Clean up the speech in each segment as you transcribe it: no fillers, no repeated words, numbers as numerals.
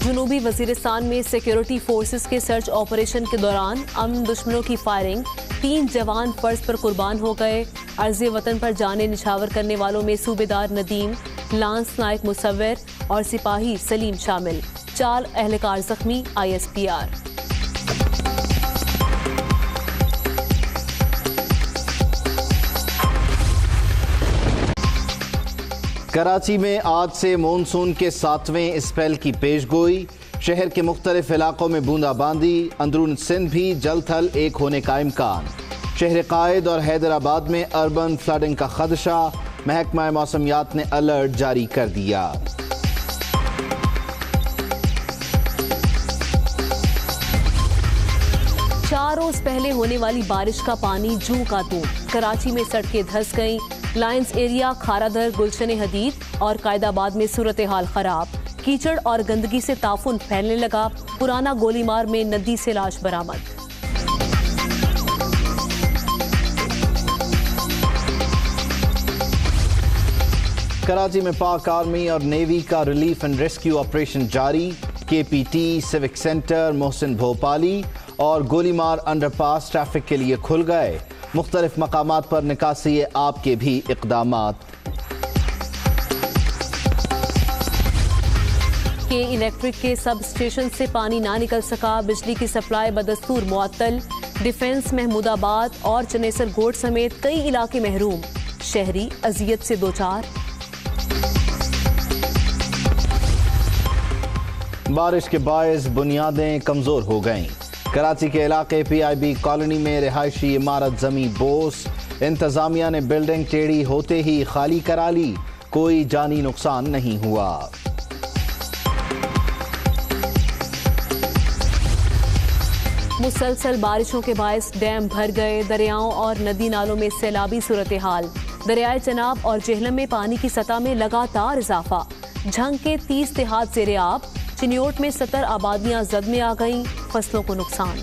जुनूबी वजीरिस्तान में security forces के search operation के दौरान अमन दुश्मनों की फायरिंग, 3 जवान फर्ज पर कुर्बान हो गए। अर्ज़ वतन पर जाने निछावर करने वालों में सूबेदार नदीम, लांस नायक मुसव्विर और सिपाही सलीम शामिल। 4 अहलकार जख्मी। ISPR। कराची में आज से मानसून के 7वें स्पेल की पेशगोई। शहर के मुख्तलिफ इलाकों में बूंदाबांदी, अंदरून सिंध भी जल थल एक होने का इम्कान। शहर कायद और हैदराबाद में अर्बन फ्लडिंग का खदशा, महकमा मौसमियात ने अलर्ट जारी कर दिया। चार रोज पहले होने वाली बारिश का पानी जूं का तूं। कराची में सड़कें धंस गईं। लायंस एरिया, खारादर, गुलशन हदीद और कायदाबाद में सूरत हाल खराब। कीचड़ और गंदगी से ताफुन फैलने लगा। पुराना गोलीमार में नदी से लाश बरामद। कराची में पाक आर्मी और नेवी का रिलीफ एंड रेस्क्यू ऑपरेशन जारी। KPT, civic centre, Mohsin Bhopali और गोलीमार अंडरपास ट्रैफिक के लिए खुल गए। मुख्तलिफ मकामात पर निकासी आब के भी इक़दामात। के इलेक्ट्रिक के सब स्टेशन से पानी ना निकल सका। बिजली की सप्लाई बदस्तूर मुअत्तल। डिफेंस, महमूदाबाद और चनेसर गोट समेत कई इलाके महरूम। शहरी अजियत से दो चार। बारिश के बायस बुनियादें कमजोर हो गईं। कराची के इलाके PIB कॉलोनी में रिहायशी इमारत जमी बोस। इंतजामिया ने बिल्डिंग टेढ़ी होते ही खाली करा ली। कोई जानी नुकसान नहीं हुआ। मुसलसल बारिशों के बायस डैम भर गए। दरियाओं और नदी नालों में सैलाबी सूरत हाल। दरियाए चनाब और जेहलम में पानी की सतह में लगातार इजाफा। झंग के 30 देहात ज़ेरे आब। चिन्योट में 70 आबादियां जद में आ गईं। फसलों को नुकसान।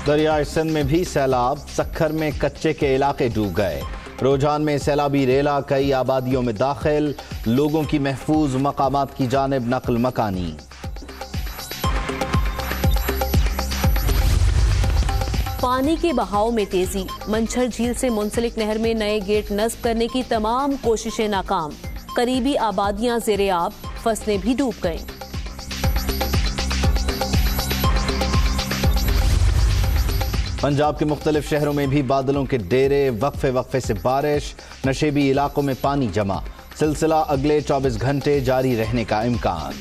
दरियाए सिंध में भी सैलाब। सक्खर में कच्चे के इलाके डूब गए। रोजान में सैलाबी रेला कई आबादियों में दाखिल। लोगों की महफूज मकामात की जानिब नकल मकानी। पानी के बहाव में तेजी। मंछर झील से मुंसलिक नहर में नए गेट नस्ब करने की तमाम कोशिशें नाकाम। करीबी आबादियां ज़ेरे आब। फसलें भी डूब गईं। पंजाब के मुख्तलिफ शहरों में भी बादलों के डेरे। वक्फे वक्फे से बारिश। नशेबी इलाकों में पानी जमा। सिलसिला अगले 24 घंटे जारी रहने का इम्कान।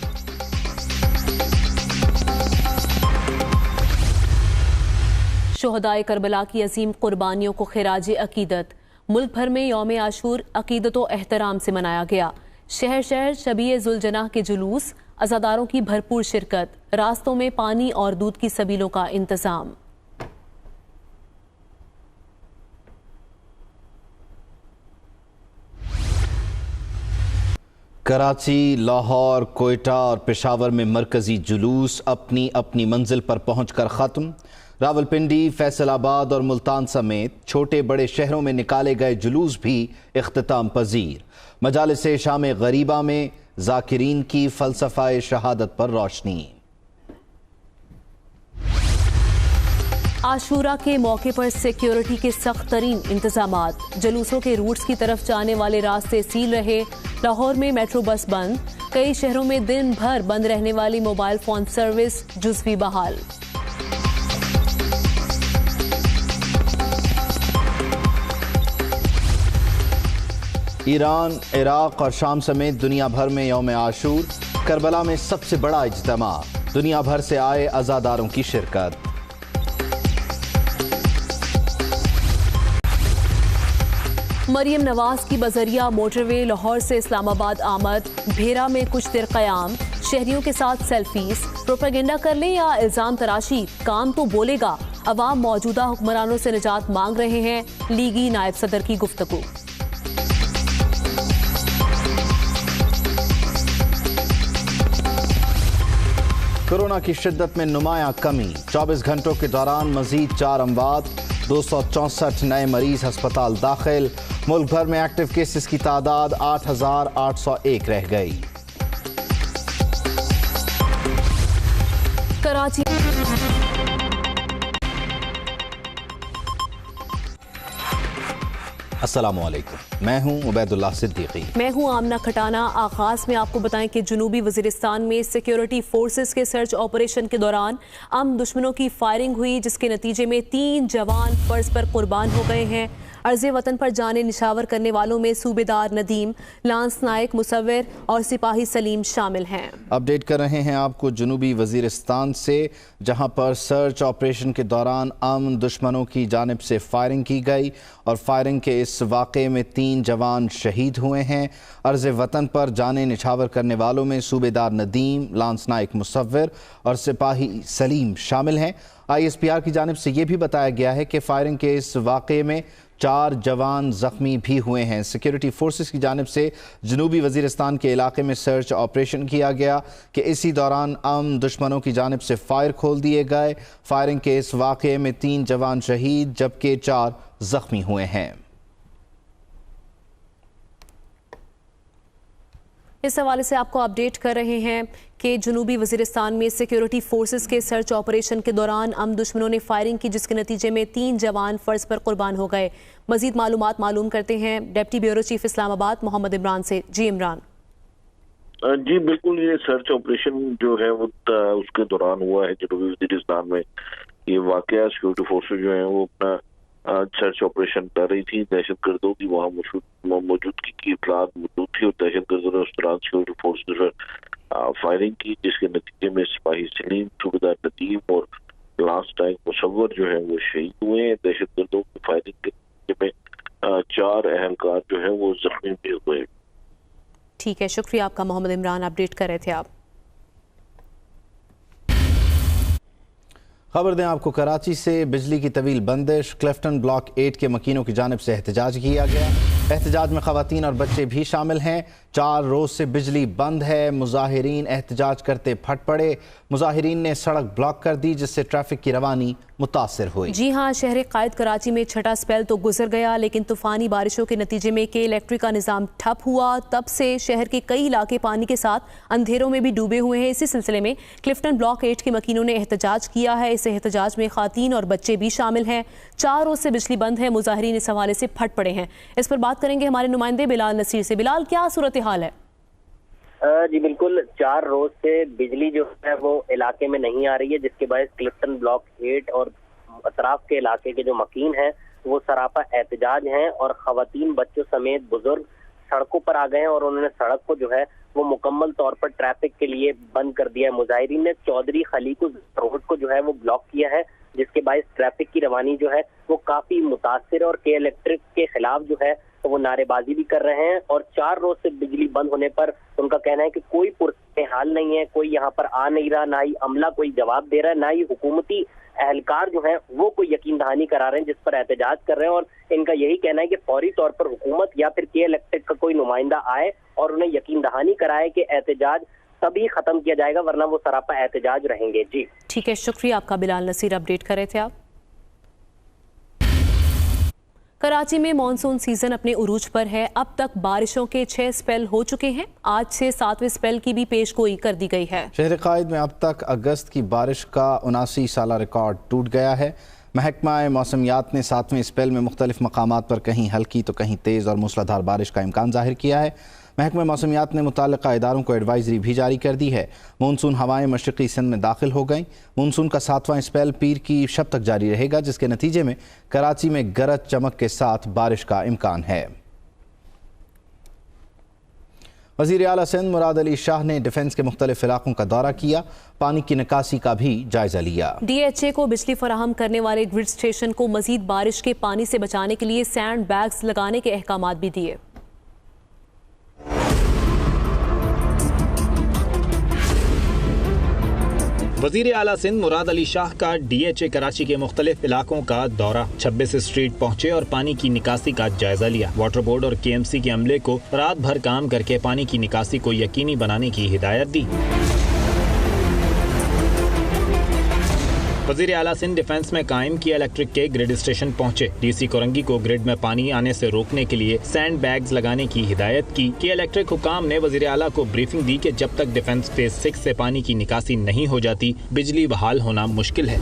शोहदाए करबला की अजीम कुर्बानियों को खिराज अकीदत। मुल्क भर में यौम आशूर अकीदत व एहतराम से मनाया गया। शहर शहर शबीए जुलजनाह के जुलूस। अज़ादारों की भरपूर शिरकत। रास्तों में पानी और दूध की सबीलों का इंतजाम। कराची, लाहौर, कोयटा और पेशावर में मरकजी जुलूस अपनी अपनी मंजिल पर पहुंचकर ख़त्म। रावलपिंडी, फैसलाबाद और मुल्तान समेत छोटे बड़े शहरों में निकाले गए जुलूस भी इख्तिताम पजीर। मजालिस शाम गरीबा में जाकिरीन की फ़लसफ़ा शहादत पर रोशनी। आशूरा के मौके पर सिक्योरिटी के सख्त तरीन इंतजामात। जुलूसों के रूट्स की तरफ जाने वाले रास्ते सील रहे। लाहौर में मेट्रो बस बंद। कई शहरों में दिन भर बंद रहने वाली मोबाइल फोन सर्विस जुज़वी बहाल। ईरान, इराक और शाम समेत दुनिया भर में यौम आशूर। करबला में सबसे बड़ा इज्तिमा। दुनिया भर से आए अज़ादारों की शिरकत। मरियम नवाज की बजरिया मोटरवे लाहौर से इस्लामाबाद आमद। भेरा में कुछ देर क़याम। शहरियों के साथ सेल्फीज। प्रोपेगेंडा कर ले या इल्जाम तराशी, काम तो बोलेगा। अवाम मौजूदा हुक्मरानों से निजात मांग रहे हैं। लीगी नायब सदर की गुफ्तगू। कोरोना की शिद्दत में नुमाया कमी। 24 घंटों के दौरान मजीद 4 अमवात। 264 नए मरीज अस्पताल दाखिल। मुल्क भर में एक्टिव केसेस की तादाद 8,801 रह गई। कराची अस्सलामुअलैकुम, मैं हूं उबैदुल्लाह सिद्दीकी। मैं हूं आमना खटाना। आगाज में आपको बताएं कि जनूबी वजीरिस्तान में सिक्योरिटी फोर्सेस के सर्च ऑपरेशन के दौरान दुश्मनों की फायरिंग हुई, जिसके नतीजे में 3 जवान फर्ज पर कुर्बान हो गए हैं। अर्ज़े वतन पर जाने निशावर करने वालों में सूबेदार नदीम, लांस नायक मुसव्विर और सिपाही सलीम शामिल हैं। अपडेट कर रहे हैं आपको जनूबी वजीरिस्तान से, जहां पर सर्च ऑपरेशन के दौरान दुश्मनों की जानिब से फायरिंग की गई और फायरिंग के इस वाक़े में 3 जवान शहीद हुए हैं। अर्ज़े वतन पर जाने निछावर करने वालों में सूबेदार नदीम, लांस नायक मुसव्विर और सिपाही सलीम शामिल हैं। ISPR की जानिब से ये भी बताया गया है कि फायरिंग के इस वाक़े में 4 जवान ज़ख्मी भी हुए हैं। सिक्योरिटी फोर्सेस की जानिब से जनूबी वजीरिस्तान के इलाके में सर्च ऑपरेशन किया गया कि इसी दौरान दुश्मनों की जानिब से फायर खोल दिए गए। फायरिंग के इस वाक़े में 3 जवान शहीद जबकि 4 ज़ख्मी हुए हैं। इस हवाले से आपको अपडेट कर रहे हैं कि जनूबी वजीरिस्तान में सिक्योरिटी फोर्सेस के सर्च ऑपरेशन के दौरान दुश्मनों ने फायरिंग की, जिसके नतीजे में 3 जवान फर्ज पर कुर्बान हो गए। मजीद मालूमात मालूम करते हैं deputy bureau chief Islamabad Mohammad Imran से। जी इमरान। जी बिल्कुल, ये सर्च ऑपरेशन जो है वो उसके दौरान हुआ है जनूबी वजीरिस्तान में। ये वाकया सिक्योरिटी फोर्सेस जो है वो अपना सर्च ऑपरेशन कर रही थी। दहशत गर्दों की वहाँ मौजूदगी की इतलात मौजूद थी और दहशत गर्दों ने उस दौरान सिक्योरिटी फोर्सेस पर फायरिंग की, जिसके नतीजे में सिपाही सलीम, सूबेदार नदीम और लांस नायक मुसव्विर जो है वो शहीद हुए हैं। दहशत गर्दों की फायरिंग के नतीजे में 4 अहलकार जो है वो जख्मी भी हुए। ठीक है, शुक्रिया आपका मोहम्मद इमरान, अपडेट कर रहे थे आप। खबर दें आपको कराची से, बिजली की तवील बंदिश, क्लिफ्टन ब्लॉक 8 के मकीनों की जानिब से एहतजाज किया गया। एहतजाज में खवातीन और बच्चे भी शामिल हैं। 4 रोज से बिजली बंद है। मुजाहिरीन एहतजाज करते फट पड़े। मुजाहिरीन ने सड़क ब्लॉक कर दी, जिससे ट्रैफिक की रवानी मुतासर हुई। जी हाँ, शहर कायद कराची में छठा स्पेल तो गुजर गया, लेकिन तूफानी बारिशों के नतीजे में के इलेक्ट्रिक का निज़ाम ठप हुआ। तब से शहर के कई इलाके पानी के साथ अंधेरों में भी डूबे हुए हैं। इसी सिलसिले में क्लिफ्टन ब्लॉक 8 के मकीनों ने एहतजाज किया है। इस एहतजाज में खातीन और बच्चे भी शामिल हैं। 4 रोज से बिजली बंद है। मुजाहिरीन इस हवाले से फट पड़े हैं। इस पर बात करेंगे हमारे नुमाइंदे बिलाल नसीर से। बिलाल, क्या सूरत हाल है? जी बिल्कुल, 4 रोज से बिजली जो है वो इलाके में नहीं आ रही है, जिसके बायस क्लिफ्टन ब्लॉक 8 और अतराफ के इलाके के जो मकीन हैं वो सरापा एहतजाज हैं और खवातीन, बच्चों समेत बुजुर्ग सड़कों पर आ गए हैं और उन्होंने सड़क को जो है वो मुकम्मल तौर पर ट्रैफिक के लिए बंद कर दिया है। मुजाहिरीन ने चौधरी खलीकुज रोड को जो है वो ब्लॉक किया है, जिसके बायस ट्रैफिक की रवानी जो है वो काफी मुतासिर और के इलेक्ट्रिक के खिलाफ जो है तो वो नारेबाजी भी कर रहे हैं। और 4 रोज से बिजली बंद होने पर उनका कहना है कि कोई पुरसूल हाल नहीं है, कोई यहाँ पर आ नहीं रहा, ना ही अमला कोई जवाब दे रहा है, ना ही हुकूमती अहलकार जो है वो कोई यकीन दहानी करा रहे हैं, जिस पर एहतजाज कर रहे हैं। और इनका यही कहना है कि फौरी तौर पर हुकूमत या फिर के इलेक्ट्रिक का कोई नुमाइंदा आए और उन्हें यकीन दहानी कराए कि एहतजाज तभी खत्म किया जाएगा, वरना वो सरापा एहतजाज रहेंगे। जी ठीक है, शुक्रिया आपका बिलाल नसीर, अपडेट कर रहे थे आप। कराची में मॉनसून सीजन अपने उरूज पर है। अब तक बारिशों के 6 स्पेल हो चुके हैं। आज से 7वें स्पेल की भी पेशगोई कर दी गई है। शहर कायद में अब तक अगस्त की बारिश का 79 साला रिकॉर्ड टूट गया है। महकमा मौसमियात ने 7वें स्पेल में मुख्तलिफ मकामात पर कहीं हल्की तो कहीं तेज़ और मूसलाधार बारिश का इम्कान जाहिर किया है। महकमा मौसमियात ने मुताल्लिक़ा इदारों को एडवाइजरी भी जारी कर दी है। मानसून हवाएं मशरक़ी सिंध में दाखिल हो गईं। मानसून का 7वां स्पेल पीर की शब तक जारी रहेगा, जिसके नतीजे में कराची में गरज चमक के साथ बारिश का इम्कान है। वज़ीर आला सिंध मुराद अली शाह ने डिफेंस के मुख्तलिफ इलाकों का दौरा किया। पानी की निकासी का भी जायजा लिया। DHA को बिजली फराहम करने वाले ग्रिड स्टेशन को मजीद बारिश के पानी से बचाने के लिए सैंड बैग्स लगाने के अहकामात भी दिए। वज़ीर आला सिंध मुराद अली शाह का DHA कराची के मुख्तलिफ इलाकों का दौरा। 26 स्ट्रीट पहुँचे और पानी की निकासी का जायजा लिया। वाटर बोर्ड और KMC के अमले को रात भर काम करके पानी की निकासी को यकीनी बनाने की हिदायत दी। वज़ीर आला सिंध डिफेंस में कायम किया इलेक्ट्रिक के ग्रिड स्टेशन पहुंचे। डीसी कोरंगी को ग्रिड में पानी आने से रोकने के लिए सैंड बैग्स लगाने की हिदायत की कि इलेक्ट्रिक हुकाम ने वज़ीर आला को ब्रीफिंग दी कि जब तक डिफेंस फेज 6 से पानी की निकासी नहीं हो जाती बिजली बहाल होना मुश्किल है।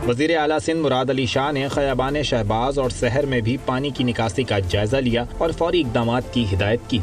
वज़ीर आला सिंध मुराद अली शाह ने खयाबान शहबाज और शहर में भी पानी की निकासी का जायजा लिया और फौरी इक़दामात की हिदायत की।